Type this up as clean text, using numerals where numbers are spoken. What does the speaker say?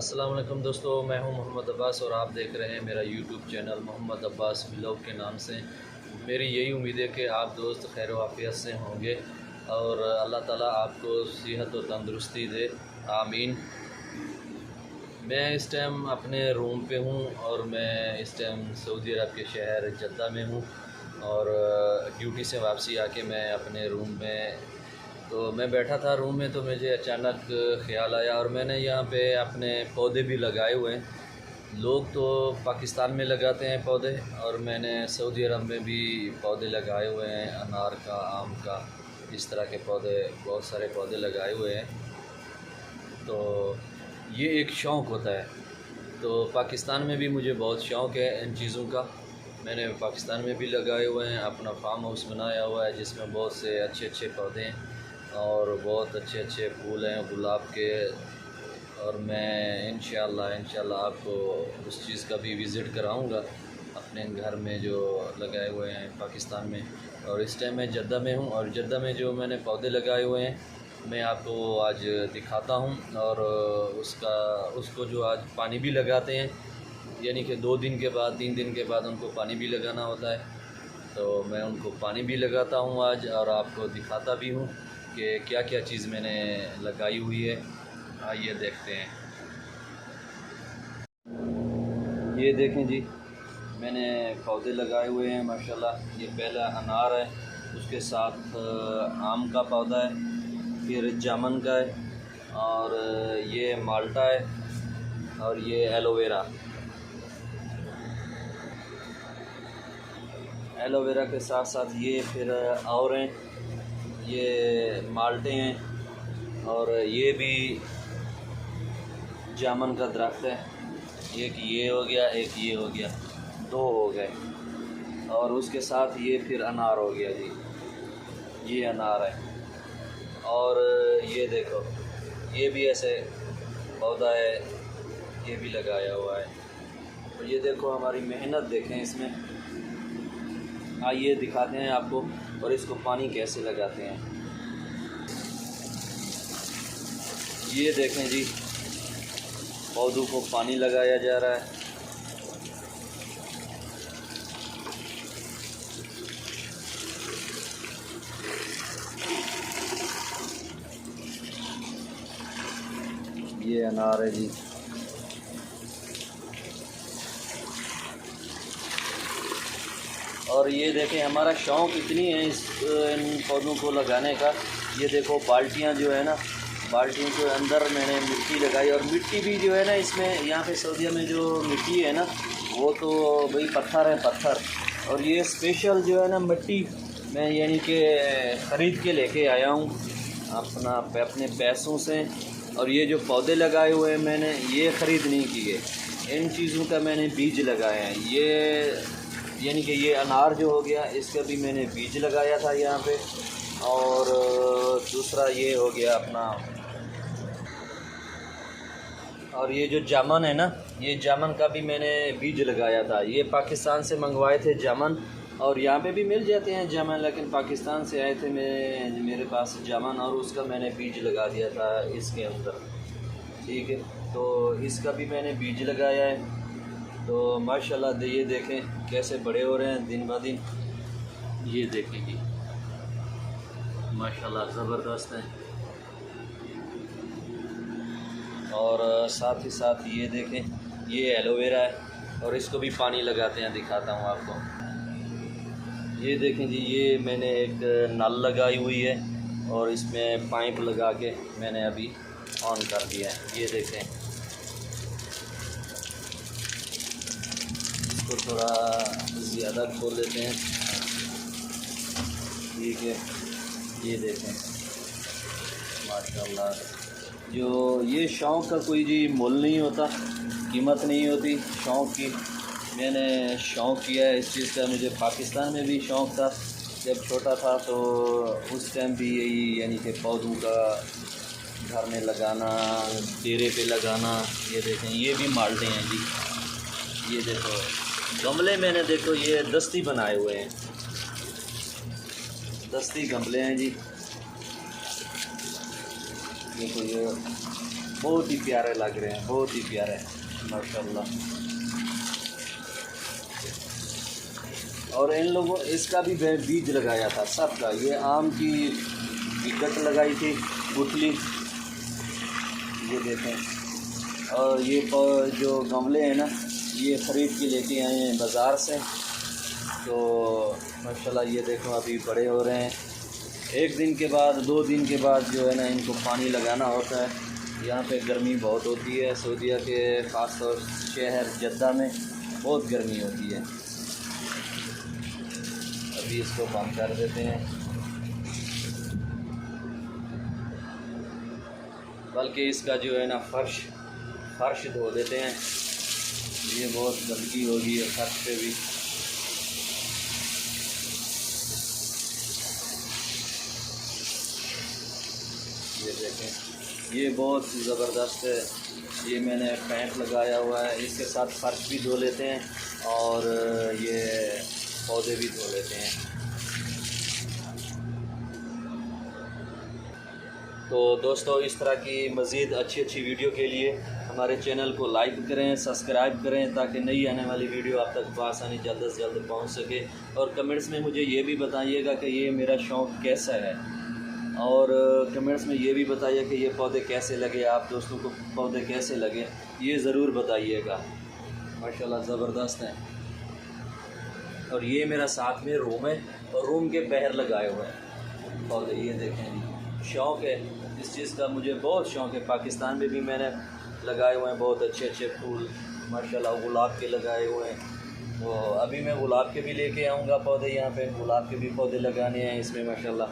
अस्सलाम वालेकुम दोस्तों, मैं हूं मोहम्मद अब्बास और आप देख रहे हैं मेरा YouTube channel Mohammad Abbas vlog के नाम से। मेरी यही उम्मीद है कि आप दोस्त खैर वाफ़ियत से होंगे और अल्लाह ताला आपको सेहत और तंदुरुस्ती दे, आमीन। मैं इस टाइम अपने रूम पे हूं और मैं इस टाइम सऊदी अरब के शहर जद्दा में हूं और ड्यूटी से वापसी आके मैं अपने रूम में तो मैं बैठा था रूम में, तो मुझे अचानक ख़्याल आया और मैंने यहाँ पे अपने पौधे भी लगाए हुए हैं। लोग तो पाकिस्तान में लगाते हैं पौधे और मैंने सऊदी अरब में भी पौधे लगाए हुए हैं, अनार का, आम का, इस तरह के पौधे, बहुत सारे पौधे लगाए हुए हैं। तो ये एक शौक़ होता है। तो पाकिस्तान में भी मुझे बहुत शौक़ है इन चीज़ों का। मैंने पाकिस्तान में भी लगाए हुए हैं, अपना फार्म हाउस बनाया हुआ है जिसमें बहुत से अच्छे अच्छे पौधे हैं और बहुत अच्छे अच्छे फूल हैं गुलाब के। और मैं इंशाल्लाह आपको उस चीज़ का भी विज़िट कराऊंगा अपने घर में जो लगाए हुए हैं पाकिस्तान में। और इस टाइम मैं जद्दा में हूं और जद्दा में जो मैंने पौधे लगाए हुए हैं मैं आपको आज दिखाता हूं। और उसको जो आज पानी भी लगाते हैं, यानी कि 2 दिन के बाद 3 दिन के बाद उनको पानी भी लगाना होता है। तो मैं उनको पानी भी लगाता हूँ आज और आपको दिखाता भी हूँ कि क्या क्या चीज़ मैंने लगाई हुई है। आइए देखते हैं। ये देखें जी, मैंने पौधे लगाए हुए हैं माशाल्लाह। ये पहला अनार है, उसके साथ आम का पौधा है, फिर जामुन का है और ये माल्टा है और ये एलोवेरा के साथ साथ ये फिर और हैं, ये माल्टे हैं और ये भी जामुन का दरख्त है। एक ये हो गया, एक ये हो गया, 2 हो गए। और उसके साथ ये फिर अनार हो गया जी, ये अनार है। और ये देखो, ये भी ऐसे पौधा है, ये भी लगाया हुआ है। और ये देखो हमारी मेहनत देखें इसमें। आइए दिखाते हैं आपको और इसको पानी कैसे लगाते हैं। ये देखें जी, पौधों को पानी लगाया जा रहा है। ये अनार है जी। और ये देखें हमारा शौक़ इतनी है इन पौधों को लगाने का। ये देखो बाल्टियाँ जो है ना, बाल्टियों के अंदर मैंने मिट्टी लगाई और मिट्टी भी जो है ना इसमें, यहाँ पे सऊदीया में जो मिट्टी है ना वो तो भाई पत्थर है, पत्थर। और ये स्पेशल जो है ना मिट्टी मैं यानी कि ख़रीद के लेके आया हूँ अपने पैसों से। और ये जो पौधे लगाए हुए हैं मैंने, ये ख़रीद नहीं किए, इन चीज़ों का मैंने बीज लगाए हैं। ये यानी कि ये अनार जो हो गया, इसका भी मैंने बीज लगाया था यहाँ पे। और दूसरा ये हो गया अपना, और ये जो जामुन है ना, ये जामुन का भी मैंने बीज लगाया था। ये पाकिस्तान से मंगवाए थे जामुन, और यहाँ पे भी मिल जाते हैं जामुन, लेकिन पाकिस्तान से आए थे मेरे पास जामुन, और उसका मैंने बीज लगा दिया था इसके अंदर। ठीक है, तो इसका भी मैंने बीज लगाया है। तो माशाल्लाह ये देखें कैसे बड़े हो रहे हैं दिन ब दिन। ये देखें जी, माशाल्लाह ज़बरदस्त है। और साथ ही साथ ये देखें, ये एलोवेरा है और इसको भी पानी लगाते हैं, दिखाता हूँ आपको। ये देखें जी, ये मैंने एक नल लगाई हुई है और इसमें पाइप लगा के मैंने अभी ऑन कर दिया है। ये देखें, इसको थोड़ा ज़्यादा खोल देते हैं। ठीक है, ये देखें माशाल्लाह। जो ये शौक़ का कोई जी मोल नहीं होता, कीमत नहीं होती शौक़ की। मैंने शौक़ किया है इस चीज़ का। मुझे पाकिस्तान में भी शौक़ था, जब छोटा था तो उस टाइम भी यही यानी कि पौधों का घर में लगाना, डेरे पे लगाना। ये देखें, ये भी माल्टे हैं जी। ये देखो गमले मैंने, देखो ये दस्ती बनाए हुए हैं, दस्ती गमले हैं जी। देखो ये बहुत ही प्यारे लग रहे हैं, बहुत ही प्यारे माशाल्लाह। और इन लोगों इसका भी बीज लगाया था सबका। ये आम की गट लगाई थी गुठली, ये देखें। और ये जो गमले हैं ना, ये ख़रीद के लेके आए हैं बाज़ार से। तो माशाल्लाह ये देखो अभी बड़े हो रहे हैं। एक दिन के बाद 2 दिन के बाद जो है ना इनको पानी लगाना होता है। यहाँ पे गर्मी बहुत होती है, सऊदीया के ख़ास तौर शहर जद्दा में बहुत गर्मी होती है। अभी इसको बंद कर देते हैं, बल्कि इसका जो है ना फर्श धो देते हैं। ये बहुत गंदगी होगी है फर्श पे भी। ये देखें, ये बहुत ज़बरदस्त है। ये मैंने पैंट लगाया हुआ है, इसके साथ फर्श भी धो लेते हैं और ये पौधे भी धो लेते हैं। तो दोस्तों, इस तरह की मज़ीद अच्छी वीडियो के लिए हमारे चैनल को लाइक करें, सब्सक्राइब करें, ताकि नई आने वाली वीडियो आप तक बआसानी जल्द से जल्द पहुंच सके। और कमेंट्स में मुझे ये भी बताइएगा कि ये मेरा शौक़ कैसा है, और कमेंट्स में ये भी बताइए कि ये पौधे कैसे लगे, आप दोस्तों को पौधे कैसे लगे, ये ज़रूर बताइएगा। माशाल्लाह ज़बरदस्त हैं। और ये मेरा साथ में रूम है, और रूम के बाहर लगाए हुए हैं पौधे। ये देखें, शौक़ है इस चीज़ का, मुझे बहुत शौक़ है। पाकिस्तान में भी मैंने लगाए हुए हैं बहुत अच्छे फूल माशाल्लाह, गुलाब के लगाए हुए हैं। तो अभी मैं गुलाब के भी लेके आऊँगा पौधे, यहाँ पे गुलाब के भी पौधे लगाने हैं इसमें माशाल्लाह।